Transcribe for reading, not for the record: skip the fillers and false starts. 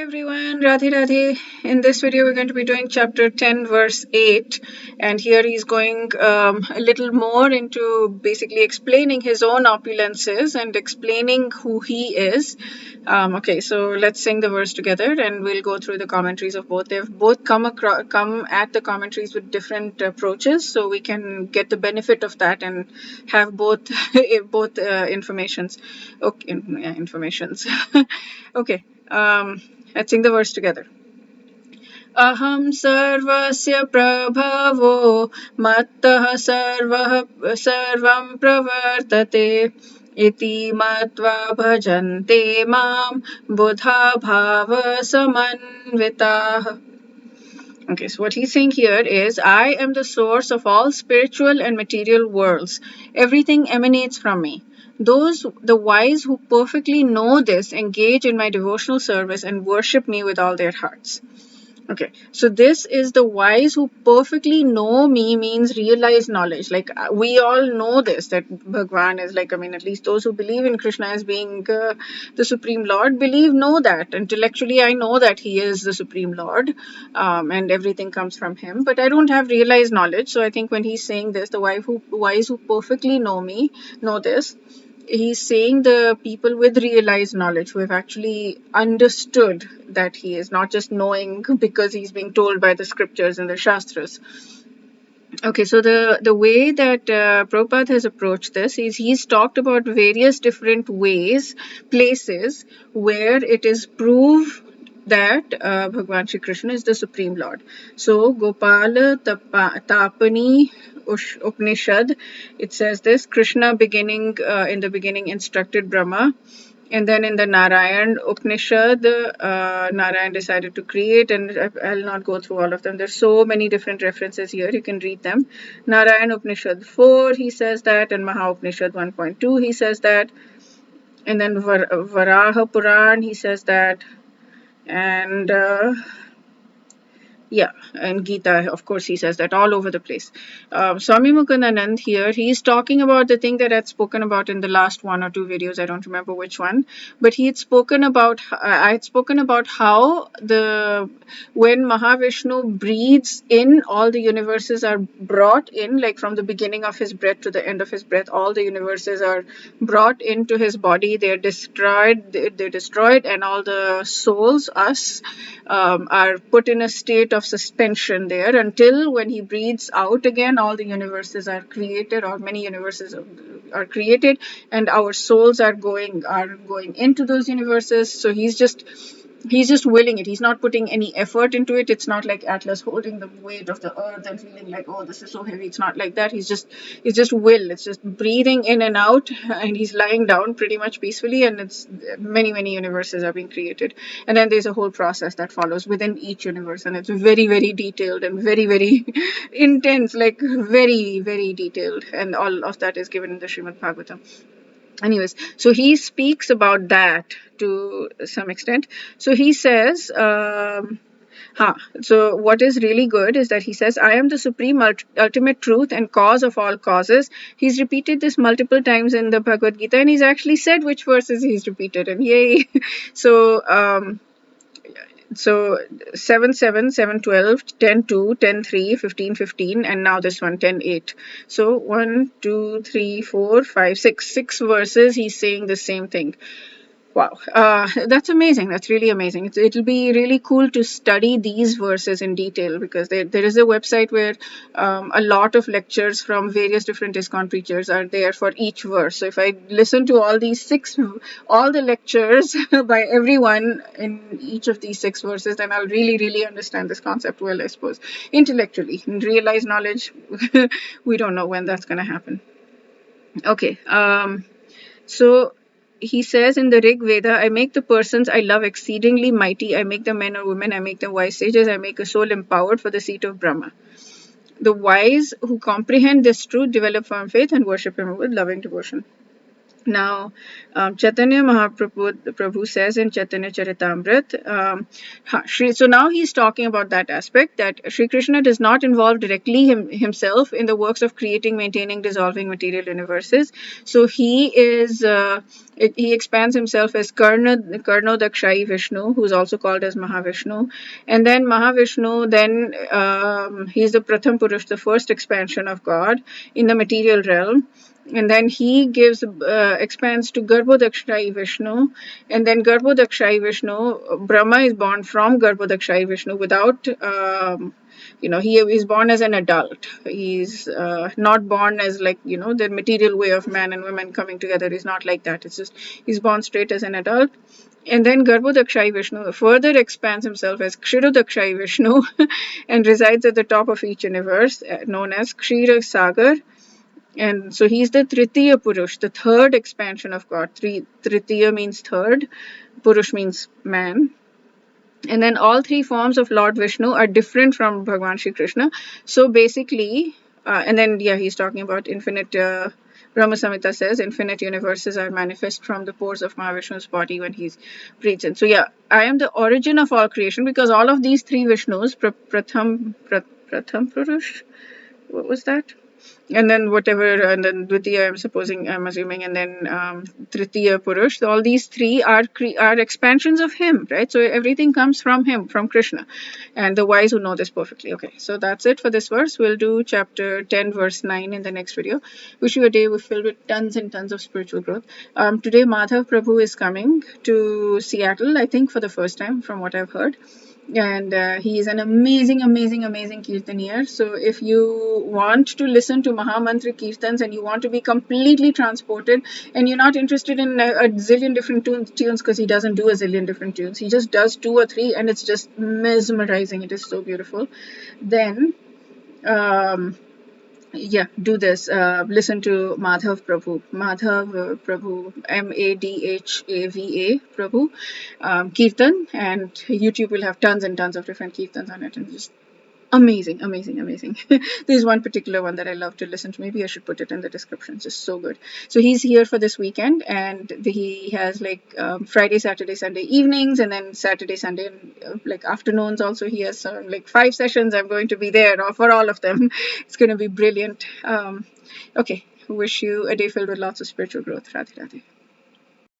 everyone, Radhe Radhe. In this video, we're going to be doing chapter 10, verse 8. And here he's going a little more into basically explaining his own opulences and explaining who he is. Okay, so let's sing the verse together and we'll go through the commentaries of both. They've both come at the commentaries with different approaches, so we can get the benefit of that and have both both informations. Okay, yeah, informations. Okay. Let's sing the verse together. Aham sarvasya prabhavo mattah sarvam pravartate iti matva bhajante mam buddha bhava samanvitah. Okay, so what he's saying here is, I am the source of all spiritual and material worlds. Everything emanates from me. The wise who perfectly know this engage in my devotional service and worship me with all their hearts. Okay, so this is the wise who perfectly know me, means realize knowledge. Like we all know this, that Bhagwan is like, at least those who believe in Krishna as being the Supreme Lord know that. Intellectually, I know that he is the Supreme Lord and everything comes from him, but I don't have realized knowledge. So I think when he's saying this, the wise who perfectly know me, know this, he's saying the people with realized knowledge who have actually understood that he is not just knowing because he's being told by the scriptures and the shastras. Okay, so the way that Prabhupada has approached this is he's talked about various different places where it is proved that Bhagwan Shri Krishna is the Supreme Lord. So Gopala Tapani Upanishad, it says this, Krishna in the beginning instructed Brahma. And then in the Narayan Upanishad, Narayan decided to create, and I'll not go through all of them. There's so many different references here, you can read them. Narayan Upanishad 4, he says that, and Maha Upanishad 1.2, he says that. And then Varaha Puran, he says that. And yeah, and Gita, of course, he says that all over the place. Swami Mukand here, he's talking about the thing that I'd spoken about in the last one or two videos. I don't remember which one, but I had spoken about how when Mahavishnu breathes in, all the universes are brought in, like from the beginning of his breath to the end of his breath, all the universes are brought into his body. They're destroyed, and all the souls, us, are put in a state of suspension there until when he breathes out again, all the universes are created, or many universes are created, and our souls are going into those universes. So he's just willing it. He's not putting any effort into it. It's not like Atlas holding the weight of the earth and feeling like, oh, this is so heavy. It's not like that. It's just will. It's just breathing in and out, and he's lying down pretty much peacefully, and it's many universes are being created. And then there's a whole process that follows within each universe, and it's very, very detailed and very, very intense, like very, very detailed. And all of that is given in the Srimad Bhagavatam. Anyways, so he speaks about that to some extent. So he says, so what is really good is that he says, I am the supreme ultimate truth and cause of all causes. He's repeated this multiple times in the Bhagavad Gita, and he's actually said which verses he's repeated, and yay. So 7:7, 7:12, 10:2, 10:3, 15:15, and now this one 10:8. So 1, 2, 3, 4, 5, 6. 6 verses he's saying the same thing. Wow, that's amazing. That's really amazing. It'll be really cool to study these verses in detail, because there is a website where a lot of lectures from various different ISKCON preachers are there for each verse. So if I listen to all the lectures by everyone in each of these 6 verses, then I'll really, really understand this concept well, I suppose. Intellectually, and realize knowledge, we don't know when that's going to happen. Okay, so he says in the Rig Veda, I make the persons I love exceedingly mighty. I make them men or women. I make them wise sages. I make a soul empowered for the seat of Brahma. The wise who comprehend this truth develop firm faith and worship him with loving devotion. Now, Chaitanya Mahaprabhu says in Chaitanya Charitamrita, so now he's talking about that aspect that Sri Krishna does not involve directly himself in the works of creating, maintaining, dissolving material universes. So he expands himself as Karno Dakshayi Vishnu, who's also called as Mahavishnu. And then Mahavishnu, then he's the Pratham Purush, the first expansion of God in the material realm. And then he expands to Garbhodakshayi Vishnu, and then Garbhodakshayi Vishnu, Brahma is born from Garbhodakshayi Vishnu without, he is born as an adult. He's not born as the material way of man and women coming together is not like that. It's just he's born straight as an adult. And then Garbhodakshayi Vishnu further expands himself as Kshirodakshayi Vishnu and resides at the top of each universe, known as Kshira Sagar. And so he's the Tritiya Purush, the third expansion of God. Tritiya means third, Purush means man. And then all three forms of Lord Vishnu are different from Bhagwan Shri Krishna. So basically, and then he's talking about infinite. Brahma Samhita says infinite universes are manifest from the pores of Mahavishnu's body when he breathes in. So I am the origin of all creation because all of these three Vishnus, Pratham Purush, what was that? And then and then Dvitiya, I'm assuming, and then Tritiya Purush. So all these three are expansions of him, right? So everything comes from him, from Krishna, and the wise who know this perfectly. Okay, so that's it for this verse. We'll do chapter 10, verse 9 in the next video. Wish you a day filled with tons and tons of spiritual growth. Today, Madhav Prabhu is coming to Seattle, I think, for the first time, from what I've heard. And he is an amazing kirtanier. So if you want to listen to Mahamantra Kirtans and you want to be completely transported and you're not interested in a zillion different tunes because he doesn't do a zillion different tunes, he just does 2 or 3 and it's just mesmerizing. It is so beautiful. Then do this. Listen to Madhav Prabhu. Prabhu, Madhava Prabhu, Kirtan, and YouTube will have tons and tons of different Kirtans on it, and just amazing. There's one particular one that I love to listen to. Maybe I should put it in the description. It's just so good. So he's here for this weekend, and he has Friday, Saturday, Sunday evenings, and then Saturday, Sunday, afternoons. Also, he has 5 sessions. I'm going to be there for all of them. It's going to be brilliant. Okay, wish you a day filled with lots of spiritual growth. Radhe Radhe.